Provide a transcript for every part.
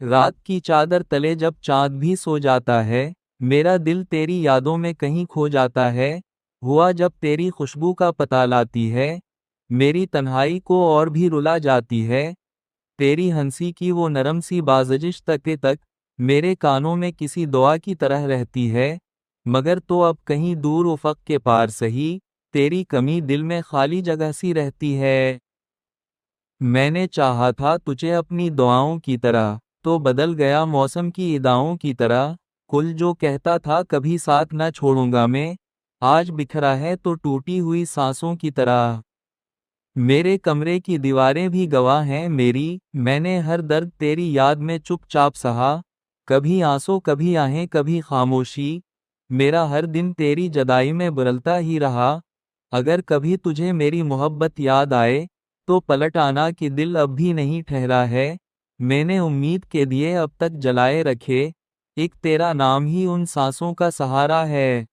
रात की चादर तले जब चांद भी सो जाता है, मेरा दिल तेरी यादों में कहीं खो जाता है। हुआ जब तेरी खुशबू का पता लाती है, मेरी तन्हाई को और भी रुला जाती है। तेरी हंसी की वो नरम सी बाज़िश तक तक मेरे कानों में किसी दुआ की तरह रहती है। मगर तो अब कहीं दूर उफ़क़ के पार सही, तेरी कमी दिल में खाली जगह सी रहती है। मैंने चाहा था तुझे अपनी दुआओं की तरह, तो बदल गया मौसम की इदाओं की तरह। कुल जो कहता था कभी साथ न छोड़ूंगा मैं, आज बिखरा है तो टूटी हुई सांसों की तरह। मेरे कमरे की दीवारें भी गवाह हैं मेरी, मैंने हर दर्द तेरी याद में चुपचाप सहा। कभी आंसू कभी आहें कभी खामोशी, मेरा हर दिन तेरी जदाई में बदलता ही रहा। अगर कभी तुझे मेरी मोहब्बत याद आए, तो पलट आना कि दिल अब भी नहीं ठहरा है। मैंने उम्मीद के दिए अब तक जलाए रखे, एक तेरा नाम ही उन सांसों का सहारा है।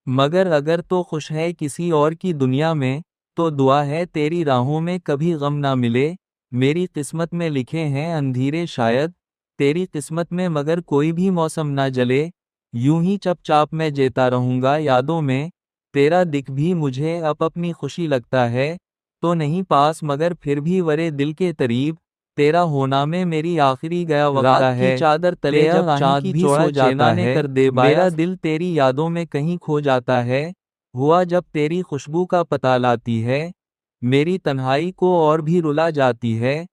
मगर अगर तो खुश है किसी और की दुनिया में, तो दुआ है तेरी राहों में कभी गम ना मिले। मेरी किस्मत में लिखे हैं अंधेरे शायद, तेरी किस्मत में मगर कोई भी मौसम ना जले। यूं ही चुपचाप मैं जीता रहूंगा यादों में, तेरा दिख भी मुझे अब अपनी खुशी लगता है। तो नहीं पास मगर फिर भी वरे दिल के करीब, तेरा होना में मेरी आखिरी गया वक्त है। की चादर तले जब चांद भी सो जाता है, कर दे मेरा दिल तेरी यादों में कहीं खो जाता है। हुआ जब तेरी खुशबू का पता लाती है, मेरी तन्हाई को और भी रुला जाती है।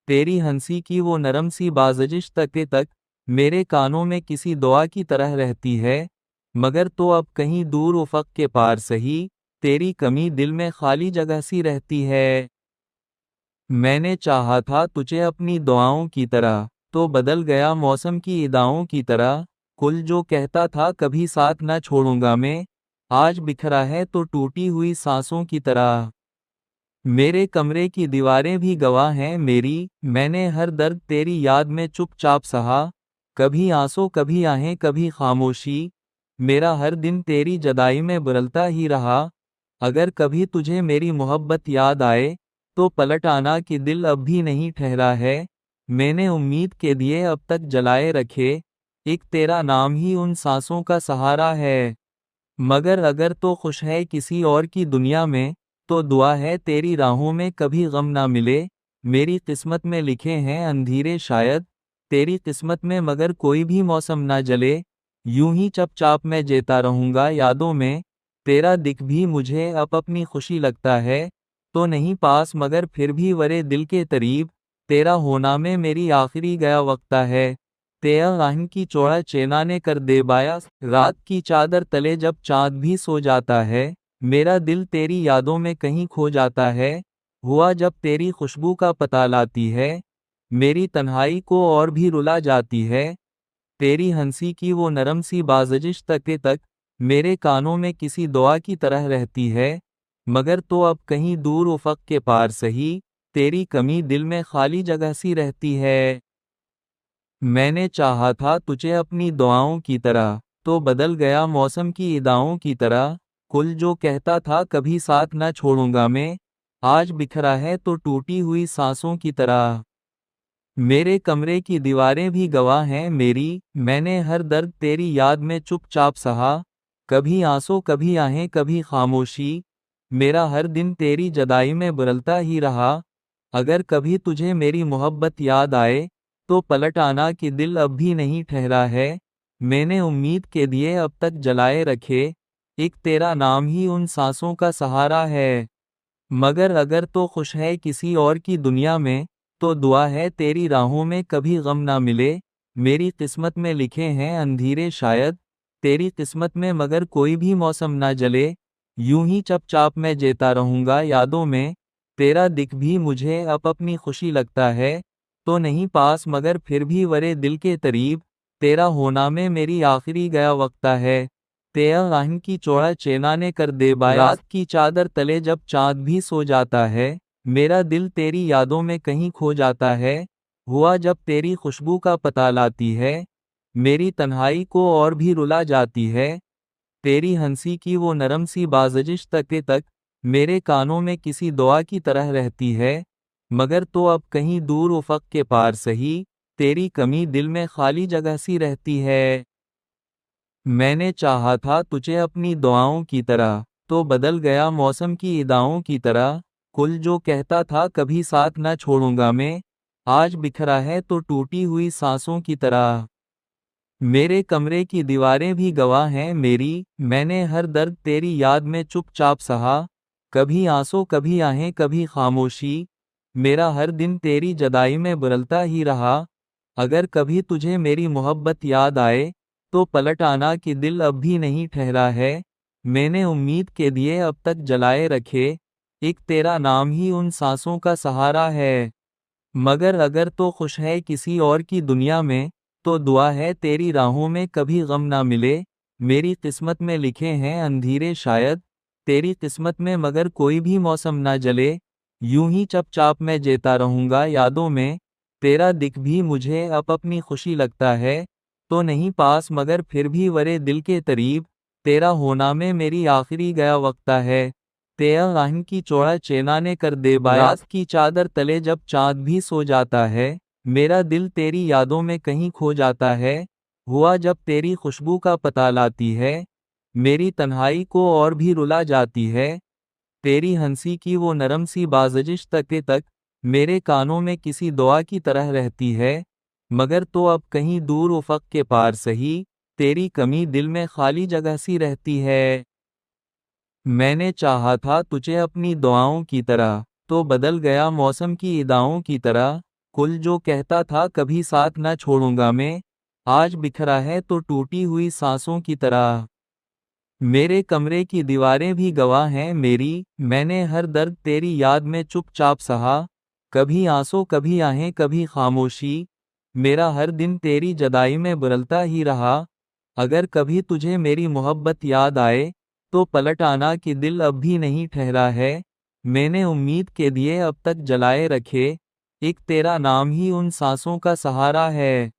तेरी हंसी की वो नरम सी बाज़िश तक मेरे कानों में किसी दुआ की तरह रहती है। मगर तो अब कहीं दूर उफ़क़ के पार सही, तेरी कमी दिल में खाली जगह सी रहती है। मैंने चाहा था तुझे अपनी दुआओं की तरह, तो बदल गया मौसम की इदाओं की तरह। कुल जो कहता था कभी साथ न छोड़ूंगा मैं, आज बिखरा है तो टूटी हुई सांसों की तरह। मेरे कमरे की दीवारें भी गवाह हैं मेरी, मैंने हर दर्द तेरी याद में चुपचाप सहा। कभी आंसू कभी आहें कभी खामोशी, मेरा हर दिन तेरी जदाई में बदलता ही रहा। अगर कभी तुझे मेरी मोहब्बत याद आए, तो पलट आना कि दिल अब भी नहीं ठहरा है। मैंने उम्मीद के दिए अब तक जलाए रखे, एक तेरा नाम ही उन सांसों का सहारा है। मगर अगर तो खुश है किसी और की दुनिया में, तो दुआ है तेरी राहों में कभी गम ना मिले। मेरी किस्मत में लिखे हैं अंधेरे शायद, तेरी किस्मत में मगर कोई भी मौसम ना जले। यूं ही चुपचाप मैं जीता रहूंगा यादों में, तेरा दिख भी मुझे अब अपनी खुशी लगता है। तो नहीं पास मगर फिर भी वरे दिल के करीब, तेरा होना में मेरी आखिरी गया वक्त है। तेरा राहन की चौड़ा चेना ने कर दे बाया, रात की चादर तले जब चांद भी सो जाता है, मेरा दिल तेरी यादों में कहीं खो जाता है। हुआ जब तेरी खुशबू का पता लाती है, मेरी तन्हाई को और भी रुला जाती है। तेरी हंसी की वो नरम सी बाज़िश तक मेरे कानों में किसी दुआ की तरह रहती है। मगर तो अब कहीं दूर उफ़क़ के पार सही, तेरी कमी दिल में खाली जगह सी रहती है। मैंने चाहा था तुझे अपनी दुआओं की तरह, तो बदल गया मौसम की इदाओं की तरह। कुल जो कहता था कभी साथ न छोड़ूंगा मैं, आज बिखरा है तो टूटी हुई सांसों की तरह। मेरे कमरे की दीवारें भी गवाह हैं मेरी, मैंने हर दर्द तेरी याद में चुपचाप सहा। कभी आंसू कभी आहें कभी खामोशी, मेरा हर दिन तेरी जदाई में बदलता ही रहा। अगर कभी तुझे मेरी मोहब्बत याद आए, तो पलट आना कि दिल अब भी नहीं ठहरा है। मैंने उम्मीद के दिए अब तक जलाए रखे, एक तेरा नाम ही उन सांसों का सहारा है। मगर अगर तो खुश है किसी और की दुनिया में, तो दुआ है तेरी राहों में कभी गम ना मिले। मेरी किस्मत में लिखे हैं अंधेरे शायद, तेरी किस्मत में मगर कोई भी मौसम ना जले। यूं ही चुपचाप मैं जीता रहूंगा यादों में, तेरा दिख भी मुझे अब अपनी खुशी लगता है। तो नहीं पास मगर फिर भी वरे दिल के करीब, तेरा होना में मेरी आखिरी गया वक्त है। तेरा राहन की चौड़ा चेना ने कर दे बाया, रात की चादर तले जब चांद भी सो जाता है, मेरा दिल तेरी यादों में कहीं खो जाता है। हुआ जब तेरी खुशबू का पता लाती है, मेरी तन्हाई को और भी रुला जाती है। तेरी हंसी की वो नरम सी बाज़िश तक मेरे कानों में किसी दुआ की तरह रहती है। मगर तो अब कहीं दूर उफ़क़ के पार सही, तेरी कमी दिल में खाली जगह सी रहती है। मैंने चाहा था तुझे अपनी दुआओं की तरह, तो बदल गया मौसम की इदाओं की तरह। कुल जो कहता था कभी साथ ना छोड़ूंगा मैं, आज बिखरा है तो टूटी हुई सांसों की तरह। मेरे कमरे की दीवारें भी गवाह हैं मेरी, मैंने हर दर्द तेरी याद में चुपचाप सहा। कभी आंसू कभी आहें कभी खामोशी, मेरा हर दिन तेरी जुदाई में बदलता ही रहा। अगर कभी तुझे मेरी मोहब्बत याद आए, तो पलट आना कि दिल अब भी नहीं ठहरा है। मैंने उम्मीद के दिए अब तक जलाए रखे, एक तेरा नाम ही उन सांसों का सहारा है। मगर अगर तो खुश है किसी और की दुनिया में, तो दुआ है तेरी राहों में कभी गम ना मिले। मेरी किस्मत में लिखे हैं अंधेरे शायद, तेरी किस्मत में मगर कोई भी मौसम ना जले। यूं ही चुपचाप मैं जीता रहूंगा यादों में, तेरा दिख भी मुझे अब अपनी खुशी लगता है। तो नहीं पास मगर फिर भी वरे दिल के करीब, तेरा होना में मेरी आखिरी गया वक्ता है। तेरा राहन की चौड़ा चेना ने कर दे बारात की चादर तले जब चांद भी सो जाता है, मेरा दिल तेरी यादों में कहीं खो जाता है। हुआ जब तेरी खुशबू का पता लाती है, मेरी तन्हाई को और भी रुला जाती है। तेरी हंसी की वो नरम सी बाज़िश तक तक मेरे कानों में किसी दुआ की तरह रहती है। मगर तो अब कहीं दूर उफ़क़ के पार सही, तेरी कमी दिल में खाली जगह सी रहती है। मैंने चाहा था तुझे अपनी दुआओं की तरह, तो बदल गया मौसम की इदाओं की तरह। कुल जो कहता था कभी साथ ना छोड़ूंगा मैं, आज बिखरा है तो टूटी हुई सांसों की तरह। मेरे कमरे की दीवारें भी गवाह हैं मेरी, मैंने हर दर्द तेरी याद में चुपचाप सहा। कभी आंसू कभी आहें कभी खामोशी, मेरा हर दिन तेरी जुदाई में बदलता ही रहा। अगर कभी तुझे मेरी मोहब्बत याद आए, तो पलट आना कि दिल अब भी नहीं ठहरा है। मैंने उम्मीद के दिए अब तक जलाए रखे, एक तेरा नाम ही उन सांसों का सहारा है।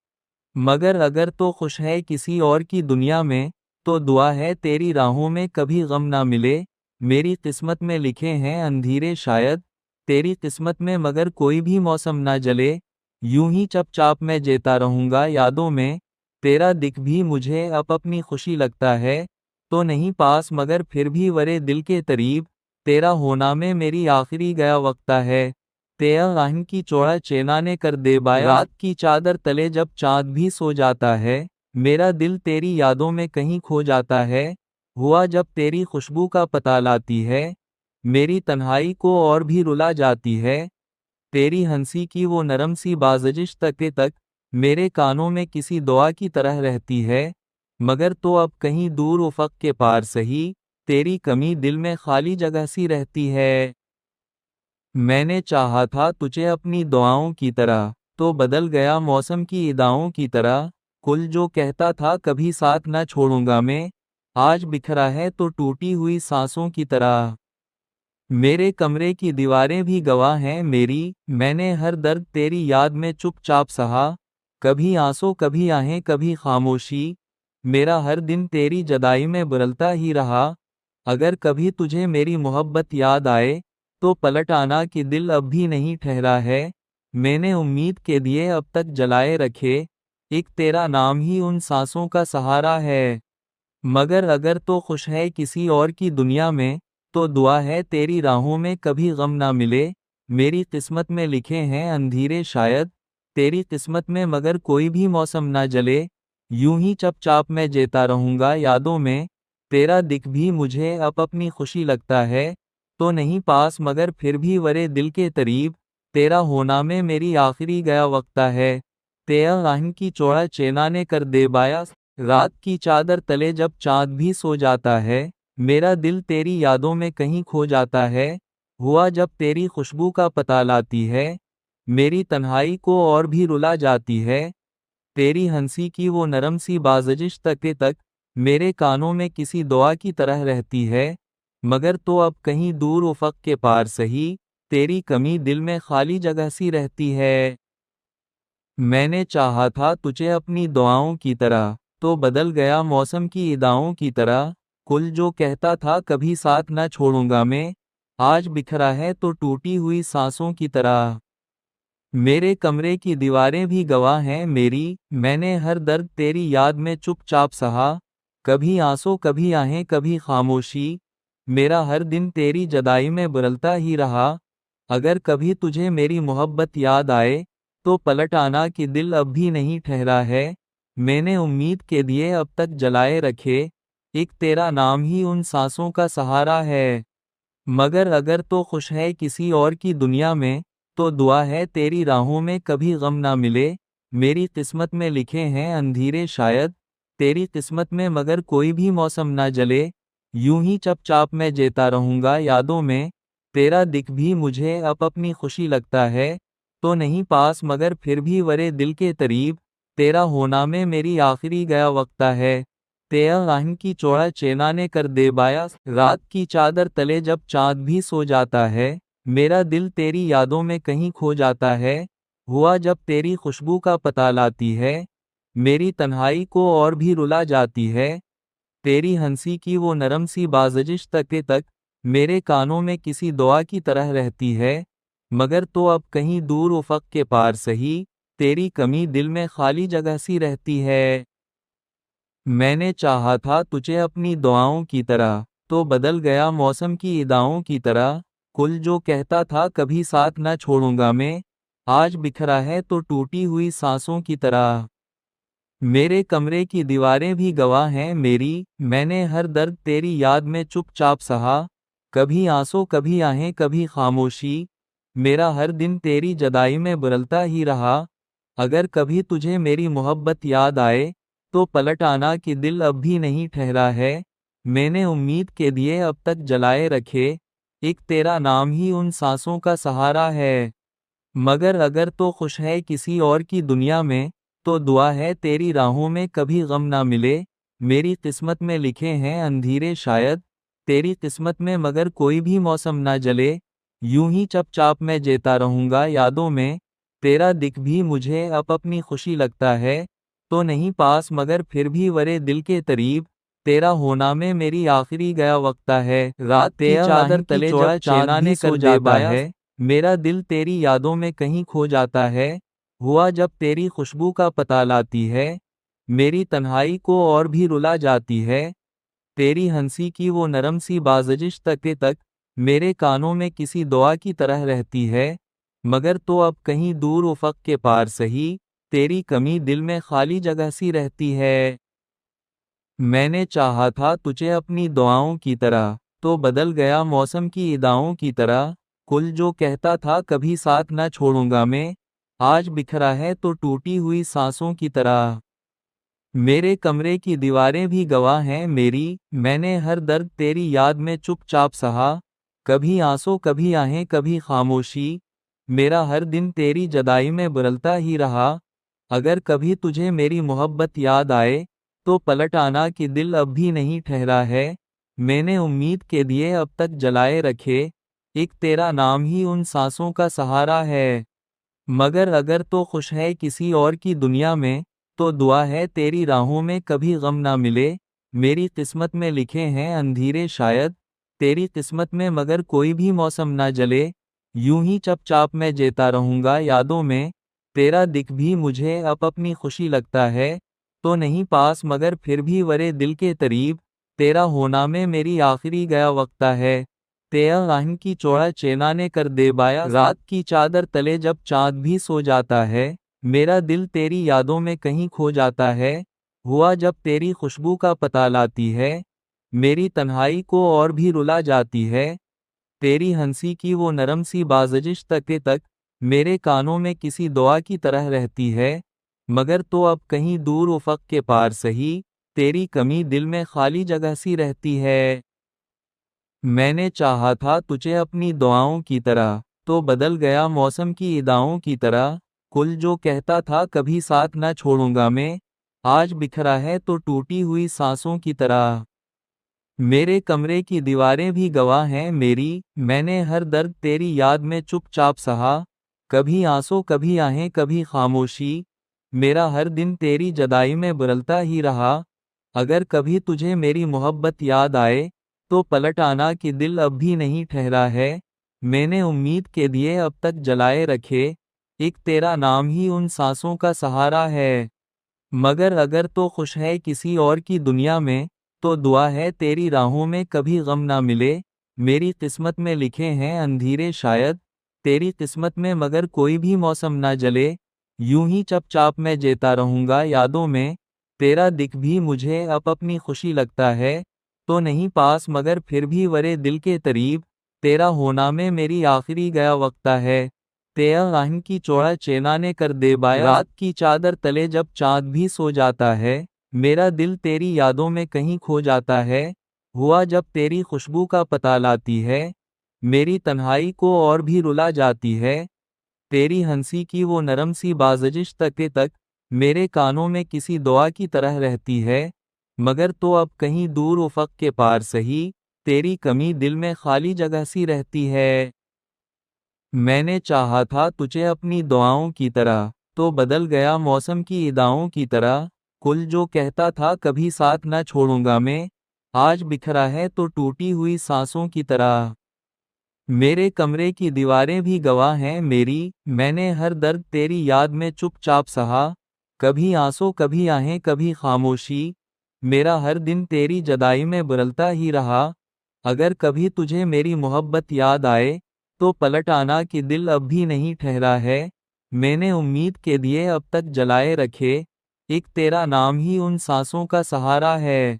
मगर अगर तो खुश है किसी और की दुनिया में, तो दुआ है तेरी राहों में कभी गम ना मिले। मेरी किस्मत में लिखे हैं अंधेरे शायद, तेरी किस्मत में मगर कोई भी मौसम ना जले। यूं ही चुपचाप मैं जीता रहूंगा यादों में, तेरा दिख भी मुझे अब अपनी खुशी लगता है। तो नहीं पास मगर फिर भी वरे दिल के करीब, तेरा होना में मेरी आखिरी गया वक्ता है। तेरा राहन की चौड़ा चेना ने कर दे बारात की चादर तले जब चांद भी सो जाता है, मेरा दिल तेरी यादों में कहीं खो जाता है। हुआ जब तेरी खुशबू का पता लाती है, मेरी तन्हाई को और भी रुला जाती है। तेरी हंसी की वो नरम सी बाज़िश तक मेरे कानों में किसी दुआ की तरह रहती है। मगर तो अब कहीं दूर उफ़क़ के पार सही, तेरी कमी दिल में खाली जगह सी रहती है। मैंने चाहा था तुझे अपनी दुआओं की तरह, तो बदल गया मौसम की इदाओं की तरह। कुल जो कहता था कभी साथ ना छोड़ूंगा मैं, आज बिखरा है तो टूटी हुई सांसों की तरह। मेरे कमरे की दीवारें भी गवाह हैं मेरी, मैंने हर दर्द तेरी याद में चुपचाप सहा। कभी आंसू कभी आहें कभी खामोशी, मेरा हर दिन तेरी जुदाई में बदलता ही रहा। अगर कभी तुझे मेरी मोहब्बत याद आए, तो पलट आना कि दिल अब भी नहीं ठहरा है। मैंने उम्मीद के दिए अब तक जलाए रखे, एक तेरा नाम ही उन सांसों का सहारा है। मगर अगर तो खुश है किसी और की दुनिया में, तो दुआ है तेरी राहों में कभी गम ना मिले। मेरी किस्मत में लिखे हैं अंधेरे शायद, तेरी किस्मत में मगर कोई भी मौसम ना जले। यूं ही चुपचाप मैं जीता रहूंगा यादों में, तेरा दिख भी मुझे अब अपनी खुशी लगता है। तो नहीं पास मगर फिर भी वरे दिल के करीब, तेरा होना में मेरी आखिरी गया वक्ता है। तेरा राहन की चौड़ा चेना ने कर दे बाया, रात की चादर तले जब चांद भी सो जाता है, मेरा दिल तेरी यादों में कहीं खो जाता है। हुआ जब तेरी खुशबू का पता लाती है, मेरी तन्हाई को और भी रुला जाती है। तेरी हंसी की वो नरम सी बाज़िश तक मेरे कानों में किसी दुआ की तरह रहती है। मगर तो अब कहीं दूर उफ़क़ के पार सही, तेरी कमी दिल में खाली जगह सी रहती है। मैंने चाहा था तुझे अपनी दुआओं की तरह, तो बदल गया मौसम की इदाओं की तरह। कुल जो कहता था कभी साथ ना छोड़ूंगा मैं, आज बिखरा है तो टूटी हुई सांसों की तरह। मेरे कमरे की दीवारें भी गवाह हैं मेरी, मैंने हर दर्द तेरी याद में चुपचाप सहा। कभी आंसू कभी आहें कभी खामोशी, मेरा हर दिन तेरी जुदाई में बदलता ही रहा। अगर कभी तुझे मेरी मोहब्बत याद आए, तो पलट आना कि दिल अब भी नहीं ठहरा है। मैंने उम्मीद के दिए अब तक जलाए रखे, एक तेरा नाम ही उन सांसों का सहारा है। मगर अगर तो खुश है किसी और की दुनिया में, तो दुआ है तेरी राहों में कभी गम ना मिले। मेरी किस्मत में लिखे हैं अंधेरे शायद, तेरी किस्मत में मगर कोई भी मौसम ना जले। यूं ही चुपचाप मैं जीता रहूंगा यादों में, तेरा दिख भी मुझे अब अपनी खुशी लगता है। तो नहीं पास मगर फिर भी वरे दिल के करीब, तेरा होना में मेरी आखिरी गया वक्ता है। तेरा राहन की चौड़ा चेना ने कर दे बाया, रात की चादर तले जब चांद भी सो जाता है, मेरा दिल तेरी यादों में कहीं खो जाता है। हुआ जब तेरी खुशबू का पता लाती है, मेरी तन्हाई को और भी रुला जाती है। तेरी हंसी की वो नरम सी बाज़िश तक तक मेरे कानों में किसी दुआ की तरह रहती है। मगर तो अब कहीं दूर उफ़क़ के पार सही, तेरी कमी दिल में खाली जगह सी रहती है। मैंने चाहा था तुझे अपनी दुआओं की तरह, तो बदल गया मौसम की इदाओं की तरह। कुल जो कहता था कभी साथ न छोड़ूंगा मैं, आज बिखरा है तो टूटी हुई सांसों की तरह। मेरे कमरे की दीवारें भी गवाह हैं मेरी, मैंने हर दर्द तेरी याद में चुपचाप सहा। कभी आंसू कभी आहें कभी खामोशी, मेरा हर दिन तेरी जुदाई में बदलता ही रहा। अगर कभी तुझे मेरी मोहब्बत याद आए, तो पलट आना कि दिल अब भी नहीं ठहरा है। मैंने उम्मीद के दिए अब तक जलाए रखे, एक तेरा नाम ही उन सांसों का सहारा है। मगर अगर तो खुश है किसी और की दुनिया में, तो दुआ है तेरी राहों में कभी गम ना मिले। मेरी किस्मत में लिखे हैं अंधेरे शायद, तेरी किस्मत में मगर कोई भी मौसम ना जले। यूं ही चुपचाप मैं जीता रहूंगा यादों में, तेरा दिख भी मुझे अब अपनी खुशी लगता है। तो नहीं पास मगर फिर भी वरे दिल के करीब, तेरा होना में मेरी आखिरी गया वक्ता है। रात की चादर तले जब चांद भी सो जाता है, मेरा दिल तेरी यादों में कहीं खो जाता है। हुआ जब तेरी खुशबू का पता लाती है, मेरी तन्हाई को और भी रुला जाती है। तेरी हंसी की वो नरम सी बाज़िश तक मेरे कानों में किसी दुआ की तरह रहती है। मगर तो अब कहीं दूर उफ़क़ के पार सही, तेरी कमी दिल में खाली जगह सी रहती है। मैंने चाहा था तुझे अपनी दुआओं की तरह, तो बदल गया मौसम की इदाओं की तरह। कुल जो कहता था कभी साथ न छोड़ूंगा मैं, आज बिखरा है तो टूटी हुई सांसों की तरह। मेरे कमरे की दीवारें भी गवाह हैं मेरी, मैंने हर दर्द तेरी याद में चुपचाप सहा। कभी आंसू कभी आहें कभी खामोशी, मेरा हर दिन तेरी जुदाई में बदलता ही रहा। अगर कभी तुझे मेरी मोहब्बत याद आए, तो पलट आना कि दिल अब भी नहीं ठहरा है। मैंने उम्मीद के दिए अब तक जलाए रखे, एक तेरा नाम ही उन सांसों का सहारा है। मगर अगर तो खुश है किसी और की दुनिया में, तो दुआ है तेरी राहों में कभी गम ना मिले। मेरी किस्मत में लिखे हैं अंधेरे शायद, तेरी किस्मत में मगर कोई भी मौसम ना जले। यूं ही चुपचाप मैं जीता रहूंगा यादों में, तेरा दिख भी मुझे अब अपनी खुशी लगता है। तो नहीं पास मगर फिर भी वरे दिल के करीब, तेरा होना में मेरी आखिरी गया वक्ता है। तेरा राहन की चौड़ा चेना ने कर दे बाया, रात की चादर तले जब चांद भी सो जाता है, मेरा दिल तेरी यादों में कहीं खो जाता है। हुआ जब तेरी खुशबू का पता लाती है, मेरी तन्हाई को और भी रुला जाती है। तेरी हंसी की वो नरम सी बाज़िश तक मेरे कानों में किसी दुआ की तरह रहती है। मगर तो अब कहीं दूर उफ़क़ के पार सही, तेरी कमी दिल में खाली जगह सी रहती है। मैंने चाहा था तुझे अपनी दुआओं की तरह, तो बदल गया मौसम की इदाओं की तरह। कुल जो कहता था कभी साथ न छोड़ूंगा मैं, आज बिखरा है तो टूटी हुई सांसों की तरह। मेरे कमरे की दीवारें भी गवाह हैं मेरी, मैंने हर दर्द तेरी याद में चुपचाप सहा। कभी आंसू कभी आहें कभी खामोशी, मेरा हर दिन तेरी जुदाई में बदलता ही रहा। अगर कभी तुझे मेरी मोहब्बत याद आए, तो पलट आना कि दिल अब भी नहीं ठहरा है। मैंने उम्मीद के दिए अब तक जलाए रखे, एक तेरा नाम ही उन सांसों का सहारा है। मगर अगर तो खुश है किसी और की दुनिया में, तो दुआ है तेरी राहों में कभी गम ना मिले। मेरी किस्मत में लिखे हैं अंधेरे शायद, तेरी किस्मत में मगर कोई भी मौसम ना जले। यूं ही चुपचाप मैं जीता रहूंगा यादों में, तेरा दिख भी मुझे अब अपनी खुशी लगता है। तो नहीं पास मगर फिर भी वरे दिल के करीब, तेरा होना में मेरी आखिरी गया वक्ता है। तेरा राहन की चौड़ा चेना ने कर दे बाया, रात की चादर तले जब चांद भी सो जाता है, मेरा दिल तेरी यादों में कहीं खो जाता है। हुआ जब तेरी खुशबू का पता लाती है, मेरी तन्हाई को और भी रुला जाती है। तेरी हंसी की वो नरम सी बाज़िश तक मेरे कानों में किसी दुआ की तरह रहती है। मगर तो अब कहीं दूर उफ़क़ के पार सही, तेरी कमी दिल में खाली जगह सी रहती है। मैंने चाहा था तुझे अपनी दुआओं की तरह, तो बदल गया मौसम की इदाओं की तरह। कुल जो कहता था कभी साथ न छोड़ूंगा मैं, आज बिखरा है तो टूटी हुई सांसों की तरह। मेरे कमरे की दीवारें भी गवाह हैं मेरी, मैंने हर दर्द तेरी याद में चुपचाप सहा। कभी आंसू कभी आहें कभी खामोशी, मेरा हर दिन तेरी जुदाई में बदलता ही रहा। अगर कभी तुझे मेरी मोहब्बत याद आए, तो पलट आना कि दिल अब भी नहीं ठहरा है। मैंने उम्मीद के दिए अब तक जलाए रखे, एक तेरा नाम ही उन सांसों का सहारा है।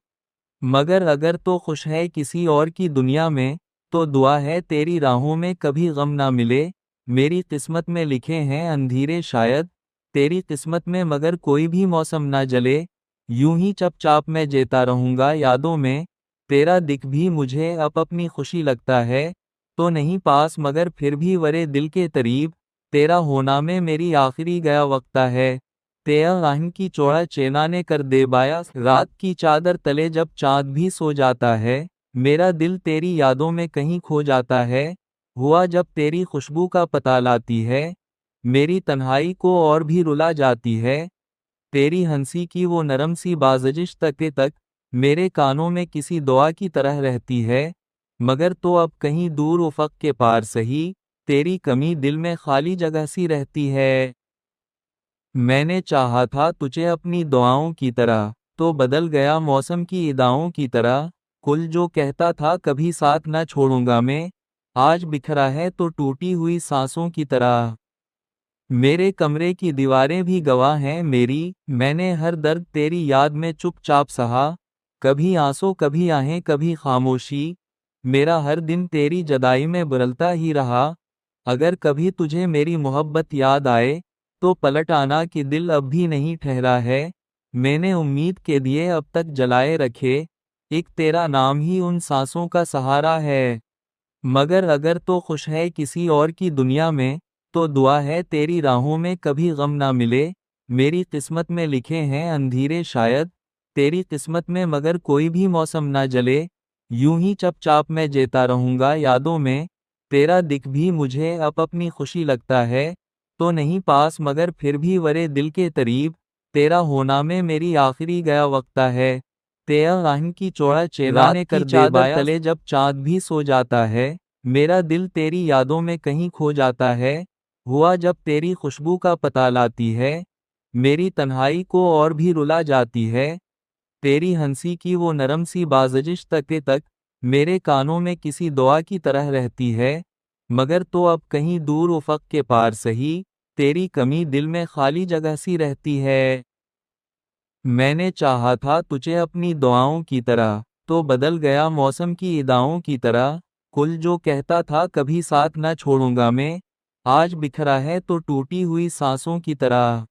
मगर अगर तो खुश है किसी और की दुनिया में, तो दुआ है तेरी राहों में कभी गम ना मिले। मेरी किस्मत में लिखे हैं अंधेरे शायद, तेरी किस्मत में मगर कोई भी मौसम ना जले। यूं ही चुपचाप मैं जीता रहूंगा यादों में, तेरा दिख भी मुझे अब अपनी खुशी लगता है। तो नहीं पास मगर फिर भी वरे दिल के करीब, तेरा होना में मेरी आखिरी गया वक्ता है। तेरा राहन की चौड़ा चेना ने कर दे बाया, रात की चादर तले जब चांद भी सो जाता है, मेरा दिल तेरी यादों में कहीं खो जाता है। हुआ जब तेरी खुशबू का पता लाती है, मेरी तन्हाई को और भी रुला जाती है। तेरी हंसी की वो नरम सी बाज़िश तक मेरे कानों में किसी दुआ की तरह रहती है। मगर तो अब कहीं दूर उफ़क़ के पार सही, तेरी कमी दिल में खाली जगह सी रहती है। मैंने चाहा था तुझे अपनी दुआओं की तरह, तो बदल गया मौसम की इदाओं की तरह। कुल जो कहता था कभी साथ न छोड़ूंगा मैं, आज बिखरा है तो टूटी हुई सांसों की तरह। मेरे कमरे की दीवारें भी गवाह हैं मेरी, मैंने हर दर्द तेरी याद में चुपचाप सहा। कभी आंसू कभी आहें कभी खामोशी, मेरा हर दिन तेरी जुदाई में बदलता ही रहा। अगर कभी तुझे मेरी मोहब्बत याद आए, तो पलट आना कि दिल अब भी नहीं ठहरा है। मैंने उम्मीद के दिए अब तक जलाए रखे, एक तेरा नाम ही उन सांसों का सहारा है। मगर अगर तो खुश है किसी और की दुनिया में, तो दुआ है तेरी राहों में कभी गम ना मिले। मेरी किस्मत में लिखे हैं अंधेरे शायद, तेरी किस्मत में मगर कोई भी मौसम ना जले। यूं ही चुपचाप मैं जीता रहूंगा यादों में, तेरा दिख भी मुझे अब अपनी खुशी लगता है। तो नहीं पास मगर फिर भी वरे दिल के करीब, तेरा होना में मेरी आखिरी गया वक्ता है। तेरा राहन की चौड़ा चेहरा ने कर दे बाया, तले जब चांद भी सो जाता है, मेरा दिल तेरी यादों में कहीं खो जाता है। हुआ जब तेरी खुशबू का पता लाती है, मेरी तन्हाई को और भी रुला जाती है। तेरी हंसी की वो नरम सी बाज़िश तक मेरे कानों में किसी दुआ की तरह रहती है। मगर तो अब कहीं दूर उफ़क़ के पार सही, तेरी कमी दिल में खाली जगह सी रहती है। मैंने चाहा था तुझे अपनी दुआओं की तरह, तो बदल गया मौसम की इदाओं की तरह। कुल जो कहता था कभी साथ न छोड़ूंगा मैं, आज बिखरा है तो टूटी हुई सांसों की तरह।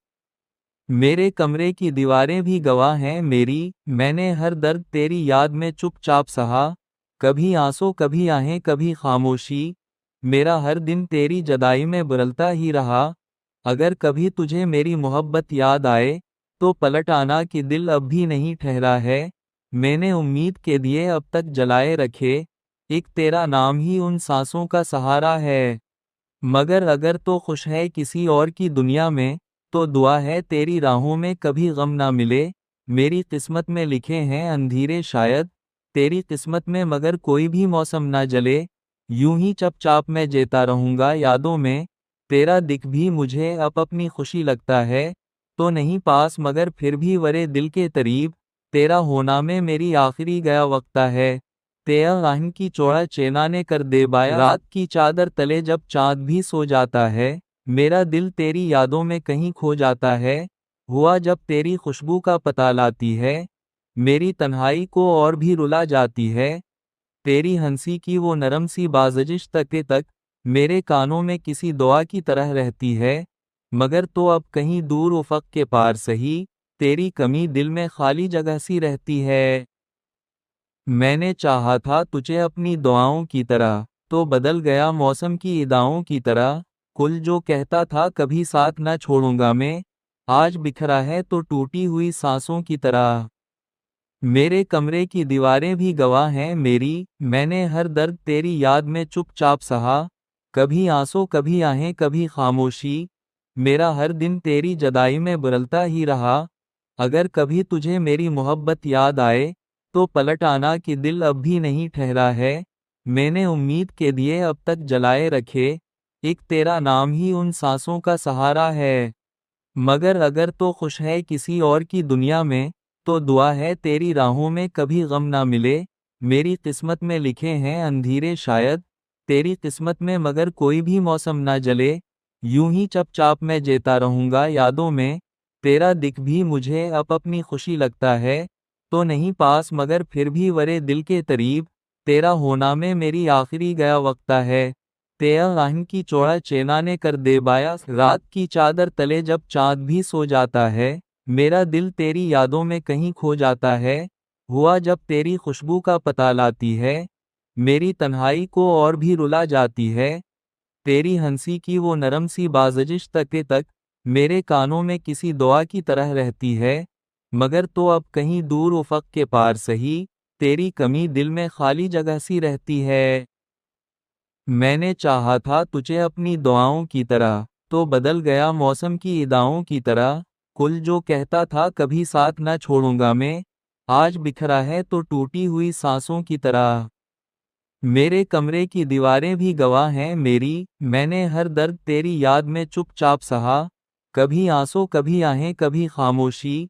मेरे कमरे की दीवारें भी गवाह हैं मेरी, मैंने हर दर्द तेरी याद में चुपचाप सहा। कभी आंसू कभी आहें कभी खामोशी, मेरा हर दिन तेरी जुदाई में बदलता ही रहा। अगर कभी तुझे मेरी मोहब्बत याद आए, तो पलट आना कि दिल अब भी नहीं ठहरा है। मैंने उम्मीद के दिए अब तक जलाए रखे, एक तेरा नाम ही उन सांसों का सहारा है। मगर अगर तो खुश है किसी और की दुनिया में, तो दुआ है तेरी राहों में कभी गम ना मिले। मेरी किस्मत में लिखे हैं अंधेरे शायद, तेरी किस्मत में मगर कोई भी मौसम ना जले। यूं ही चुपचाप मैं जीता रहूंगा यादों में, तेरा दिख भी मुझे अब अपनी खुशी लगता है, तो नहीं पास मगर फिर भी वरे दिल के करीब, तेरा होना में मेरी आखिरी गया वक्ता है। तेरा आहन की चौड़ा चेना ने कर दे बाया, रात की चादर तले जब चांद भी सो जाता है, मेरा दिल तेरी यादों में कहीं खो जाता है। हुआ जब तेरी खुशबू का पता लाती है, मेरी तन्हाई को और भी रुला जाती है। तेरी हंसी की वो नरम सी बाज़िश तक तक मेरे कानों में किसी दुआ की तरह रहती है, मगर तो अब कहीं दूर उफ़क़ के पार सही, तेरी कमी दिल में खाली जगह सी रहती है। मैंने चाहा था तुझे अपनी दुआओं की तरह, तो बदल गया मौसम की इदाओं की तरह। कुल जो कहता था कभी साथ न छोड़ूंगा मैं, आज बिखरा है तो टूटी हुई सांसों की तरह। मेरे कमरे की दीवारें भी गवाह हैं मेरी, मैंने हर दर्द तेरी याद में चुपचाप सहा। कभी आंसू कभी आहें कभी खामोशी, मेरा हर दिन तेरी जुदाई में बदलता ही रहा। अगर कभी तुझे मेरी मोहब्बत याद आए, तो पलट आना कि दिल अब भी नहीं ठहरा है। मैंने उम्मीद के दिए अब तक जलाए रखे, एक तेरा नाम ही उन सांसों का सहारा है। मगर अगर तो खुश है किसी और की दुनिया में, तो दुआ है तेरी राहों में कभी गम ना मिले। मेरी किस्मत में लिखे हैं अंधेरे शायद, तेरी किस्मत में मगर कोई भी मौसम ना जले। यूं ही चुपचाप मैं जीता रहूंगा यादों में, तेरा दिख भी मुझे अब अपनी खुशी लगता है, तो नहीं पास मगर फिर भी वरे दिल के करीब, तेरा होना में मेरी आखिरी गया वक्ता है। तेरा आहन की चौड़ा चेना ने कर दे बाया, रात की चादर तले जब चांद भी सो जाता है, मेरा दिल तेरी यादों में कहीं खो जाता है। हुआ जब तेरी खुशबू का पता लाती है, मेरी तन्हाई को और भी रुला जाती है। तेरी हंसी की वो नरम सी बाज़िश तक मेरे कानों में किसी दुआ की तरह रहती है, मगर तो अब कहीं दूर उफ़क़ के पार सही, तेरी कमी दिल में खाली जगह सी रहती है। मैंने चाहा था तुझे अपनी दुआओं की तरह, तो बदल गया मौसम की इदाओं की तरह। कुल जो कहता था कभी साथ न छोड़ूंगा मैं, आज बिखरा है तो टूटी हुई सांसों की तरह। मेरे कमरे की दीवारें भी गवाह हैं मेरी, मैंने हर दर्द तेरी याद में चुपचाप सहा। कभी आंसू कभी आहें कभी खामोशी,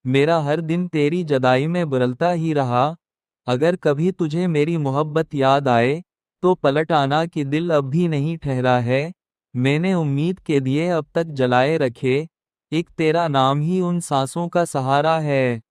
मेरा हर दिन तेरी जुदाई में बदलता ही रहा। अगर कभी तुझे मेरी मोहब्बत याद आए, तो पलट आना कि दिल अब भी नहीं ठहरा है। मैंने उम्मीद के दिए अब तक जलाए रखे, एक तेरा नाम ही उन सांसों का सहारा है।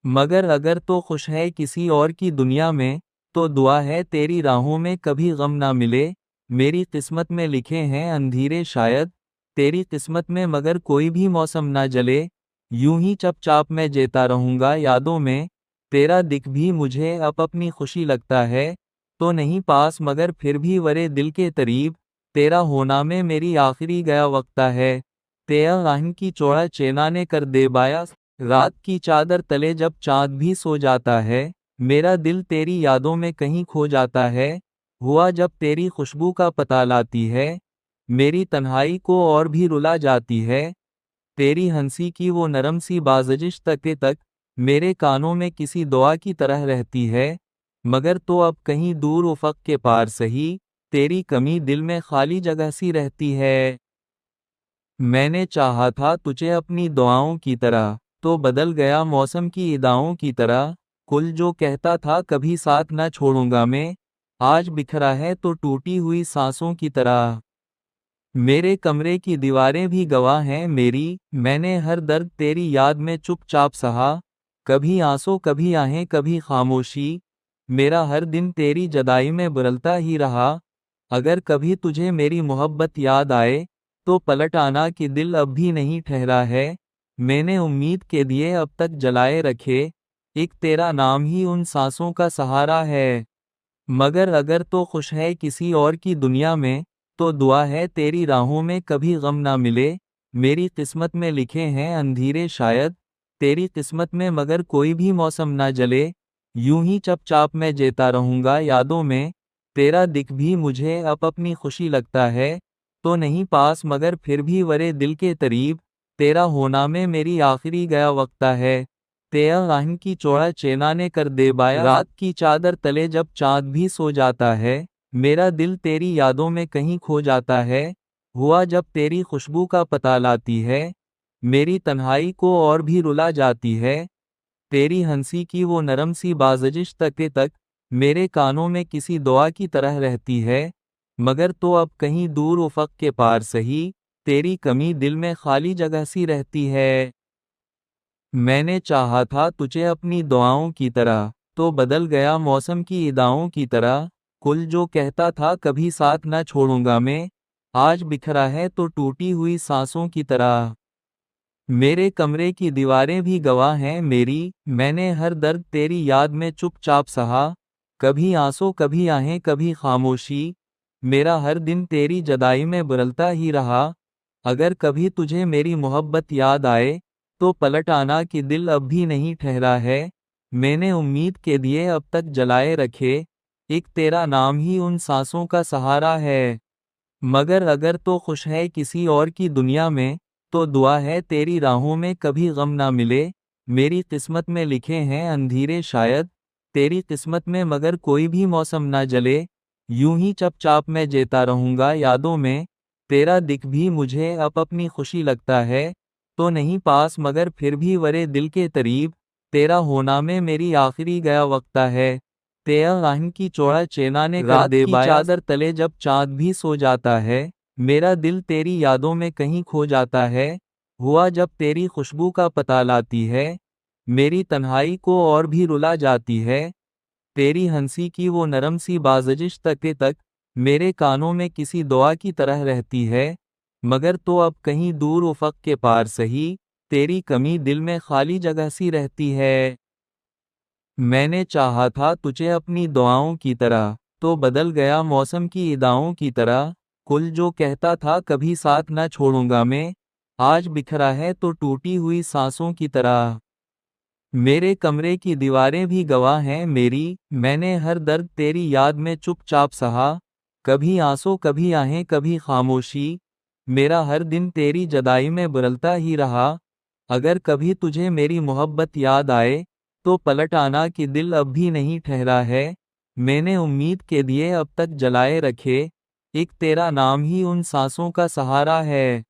मगर अगर तो खुश है किसी और की दुनिया में, तो दुआ है तेरी राहों में कभी गम ना मिले। मेरी किस्मत में लिखे हैं अंधेरे शायद, तेरी किस्मत में मगर कोई भी मौसम ना जले। यूं ही चुपचाप मैं जीता रहूंगा यादों में, तेरा दिख भी मुझे अब अपनी खुशी लगता है, तो नहीं पास मगर फिर भी वरे दिल के करीब, तेरा होना में मेरी आखिरी गया वक्ता है। तेरा आहन की चौड़ा चेना ने कर दे बाया, रात की चादर तले जब चांद भी सो जाता है, मेरा दिल तेरी यादों में कहीं खो जाता है। हुआ जब तेरी खुशबू का पता लाती है, मेरी तन्हाई को और भी रुला जाती है। तेरी हंसी की वो नरम सी बाज़िश तक मेरे कानों में किसी दुआ की तरह रहती है, मगर तो अब कहीं दूर उफ़क़ के पार सही, तेरी कमी दिल में खाली जगह सी रहती है। मैंने चाहा था तुझे अपनी दुआओं की तरह, तो बदल गया मौसम की इदाओं की तरह। कुल जो कहता था कभी साथ न छोड़ूंगा मैं, आज बिखरा है तो टूटी हुई सांसों की तरह। मेरे कमरे की दीवारें भी गवाह हैं मेरी, मैंने हर दर्द तेरी याद में चुपचाप सहा। कभी आंसू कभी आहें कभी खामोशी, मेरा हर दिन तेरी जुदाई में बदलता ही रहा। अगर कभी तुझे मेरी मोहब्बत याद आए, तो पलट आना कि दिल अब भी नहीं ठहरा है। मैंने उम्मीद के दिए अब तक जलाए रखे, एक तेरा नाम ही उन सांसों का सहारा है। मगर अगर तो खुश है किसी और की दुनिया में, तो दुआ है तेरी राहों में कभी गम ना मिले। मेरी किस्मत में लिखे हैं अंधेरे शायद, तेरी किस्मत में मगर कोई भी मौसम ना जले। यूं ही चुपचाप मैं जीता रहूंगा यादों में, तेरा दिख भी मुझे अब अपनी खुशी लगता है, तो नहीं पास मगर फिर भी वरे दिल के करीब, तेरा होना में मेरी आखिरी गया वक्ता है। तेरा आहन की चौड़ा चेना ने कर दे बाया, रात की चादर तले जब चांद भी सो जाता है, मेरा दिल तेरी यादों में कहीं खो जाता है। हुआ जब तेरी खुशबू का पता लाती है, मेरी तन्हाई को और भी रुला जाती है। तेरी हंसी की वो नरम सी बाज़िश तक मेरे कानों में किसी दुआ की तरह रहती है। मगर तो अब कहीं दूर उफ़क़ के पार सही, तेरी कमी दिल में खाली जगह सी रहती है। मैंने चाहा था तुझे अपनी दुआओं की तरह, तो बदल गया मौसम की इदाओं की तरह। कुल जो कहता था कभी साथ न छोड़ूंगा मैं, आज बिखरा है तो टूटी हुई सांसों की तरह। मेरे कमरे की दीवारें भी गवाह हैं मेरी, मैंने हर दर्द तेरी याद में चुपचाप सहा। कभी आंसू कभी आहें कभी खामोशी, मेरा हर दिन तेरी जदाई में बदलता ही रहा। अगर कभी तुझे मेरी मोहब्बत याद आए, तो पलट आना कि दिल अब भी नहीं ठहरा है। मैंने उम्मीद के दिए अब तक जलाए रखे, एक तेरा नाम ही उन सांसों का सहारा है। मगर अगर तो खुश है किसी और की दुनिया में, तो दुआ है तेरी राहों में कभी गम ना मिले। मेरी किस्मत में लिखे हैं अंधेरे शायद, तेरी किस्मत में मगर कोई भी मौसम ना जले। यूं ही चुपचाप मैं जीता रहूंगा यादों में, तेरा दिख भी मुझे अब अपनी खुशी लगता है। तो नहीं पास मगर फिर भी वरे दिल के करीब, तेरा होना में मेरी आखिरी गया वक्ता है। तेरा राहन की चौड़ा चेनाने कर रात दे की बाया चादर तले जब चाँद भी सो जाता है, मेरा दिल तेरी यादों में कहीं खो जाता है। हुआ जब तेरी खुशबू का पता लाती है, मेरी तन्हाई को और भी रुला जाती है। तेरी हंसी की वो नरम सी बाज़िश तक मेरे कानों में किसी दुआ की तरह रहती है। मगर तो अब कहीं दूर उफ़क़ के पार सही, तेरी कमी दिल में खाली जगह सी रहती है। मैंने चाहा था तुझे अपनी दुआओं की तरह, तो बदल गया मौसम की इदाओं की तरह। कुल जो कहता था कभी साथ न छोड़ूंगा मैं, आज बिखरा है तो टूटी हुई सांसों की तरह। मेरे कमरे की दीवारें भी गवाह हैं मेरी, मैंने हर दर्द तेरी याद में चुपचाप सहा। कभी आंसू कभी आहें कभी खामोशी, मेरा हर दिन तेरी जदाई में बदलता ही रहा। अगर कभी तुझे मेरी मोहब्बत याद आए, तो पलट आना कि दिल अब भी नहीं ठहरा है। मैंने उम्मीद के दिए अब तक जलाए रखे, एक तेरा नाम ही उन सांसों का सहारा है।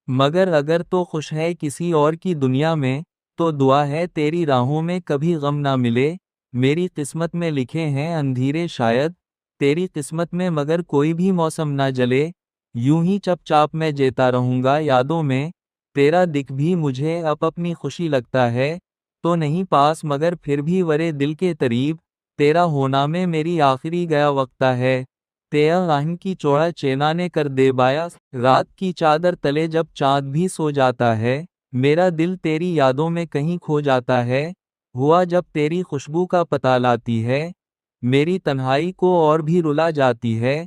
मगर अगर तो खुश है किसी और की दुनिया में, तो दुआ है तेरी राहों में कभी गम ना मिले। मेरी किस्मत में लिखे हैं अंधेरे शायद, तेरी किस्मत में मगर कोई भी मौसम ना जले। यूं ही चुपचाप मैं जीता रहूंगा यादों में, तेरा दिख भी मुझे अब अपनी खुशी लगता है। तो नहीं पास मगर फिर भी वरे दिल के करीब, तेरा होना में मेरी आखिरी गया वक्ता है। तेरा राहन की चौड़ा चेनाने कर दे बाया रात की चादर तले जब चाँद भी सो जाता है, मेरा दिल तेरी यादों में कहीं खो जाता है। हुआ जब तेरी खुशबू का पता लाती है, मेरी तन्हाई को और भी रुला जाती है।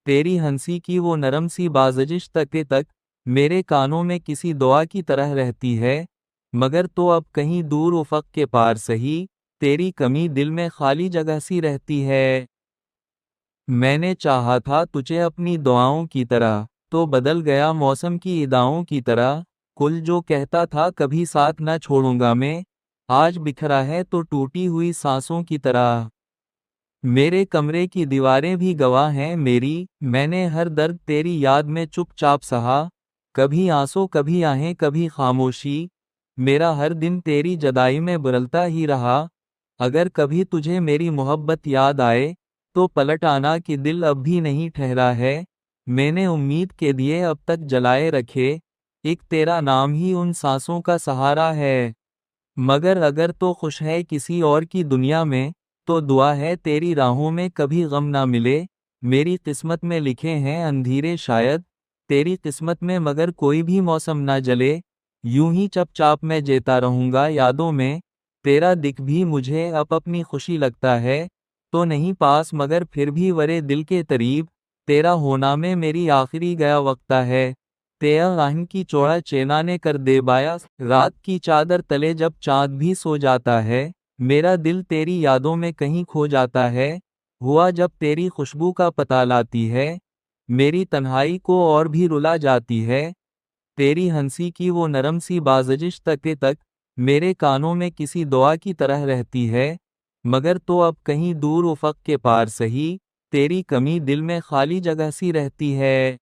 तेरी हंसी की वो नरम सी बाज़िश तक मेरे कानों में किसी दुआ की तरह रहती है। मगर तो अब कहीं दूर उफ़क़ के पार सही, तेरी कमी दिल में खाली जगह सी रहती है। मैंने चाहा था तुझे अपनी दुआओं की तरह, तो बदल गया मौसम की इदाओं की तरह। कुल जो कहता था कभी साथ न छोड़ूंगा मैं, आज बिखरा है तो टूटी हुई सांसों की तरह। मेरे कमरे की दीवारें भी गवाह हैं मेरी, मैंने हर दर्द तेरी याद में चुपचाप सहा। कभी आंसू कभी आहें कभी खामोशी, मेरा हर दिन तेरी जदाई में बदलता ही रहा। अगर कभी तुझे मेरी मोहब्बत याद आए, तो पलट आना कि दिल अब भी नहीं ठहरा है। मैंने उम्मीद के दिए अब तक जलाए रखे, एक तेरा नाम ही उन सांसों का सहारा है। मगर अगर तो खुश है किसी और की दुनिया में, तो दुआ है तेरी राहों में कभी गम ना मिले। मेरी किस्मत में लिखे हैं अंधेरे शायद, तेरी किस्मत में मगर कोई भी मौसम ना जले। यूं ही चुपचाप मैं जीता रहूंगा यादों में, तेरा दिख भी मुझे अब अपनी खुशी लगता है। तो नहीं पास मगर फिर भी वरे दिल के करीब, तेरा होना में मेरी आखिरी गया वक्ता है। तेरा राहन की चौड़ा चेनाने कर दे बाया रात की चादर तले जब चाँद भी सो जाता है, मेरा दिल तेरी यादों में कहीं खो जाता है। हुआ जब तेरी खुशबू का पता लाती है, मेरी तन्हाई को और भी रुला जाती है। तेरी हंसी की वो नरम सी बाज़िश तक मेरे कानों में किसी दुआ की तरह रहती है। मगर तो अब कहीं दूर उफ़क़ के पार सही, तेरी कमी दिल में खाली जगह सी रहती है।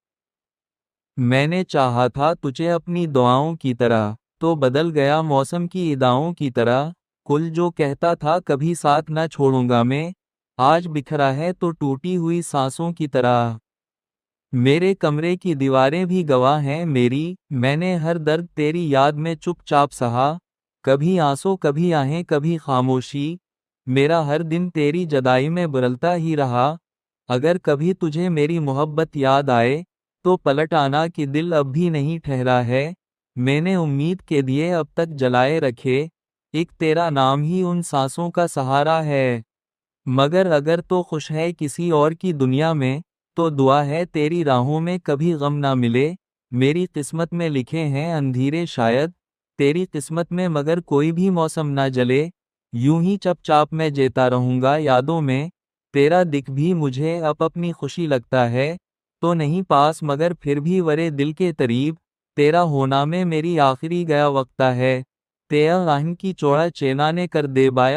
मैंने चाहा था तुझे अपनी दुआओं की तरह, तो बदल गया मौसम की इदाओं की तरह। कुल जो कहता था कभी साथ ना छोड़ूंगा मैं, आज बिखरा है तो टूटी हुई सांसों की तरह। मेरे कमरे की दीवारें भी गवाह हैं मेरी, मैंने हर दर्द तेरी याद में चुपचाप सहा। कभी आंसू कभी आहें कभी खामोशी, मेरा हर दिन तेरी जुदाई में बदलता ही रहा। अगर कभी तुझे मेरी मोहब्बत याद आए, तो पलट आना कि दिल अब भी नहीं ठहरा है। मैंने उम्मीद के दिए अब तक जलाए रखे, एक तेरा नाम ही उन सांसों का सहारा है। मगर अगर तो खुश है किसी और की दुनिया में, तो दुआ है तेरी राहों में कभी गम ना मिले। मेरी किस्मत में लिखे हैं अंधेरे शायद, तेरी किस्मत में मगर कोई भी मौसम ना जले। यूं ही चुपचाप मैं जीता रहूंगा यादों में, तेरा दिख भी मुझे अब अपनी खुशी लगता है। तो नहीं पास मगर फिर भी वरे दिल के करीब, तेरा होना में मेरी आखिरी गया वक्ता है। तेरा राहन की चौड़ा चेना ने कर दे बाया।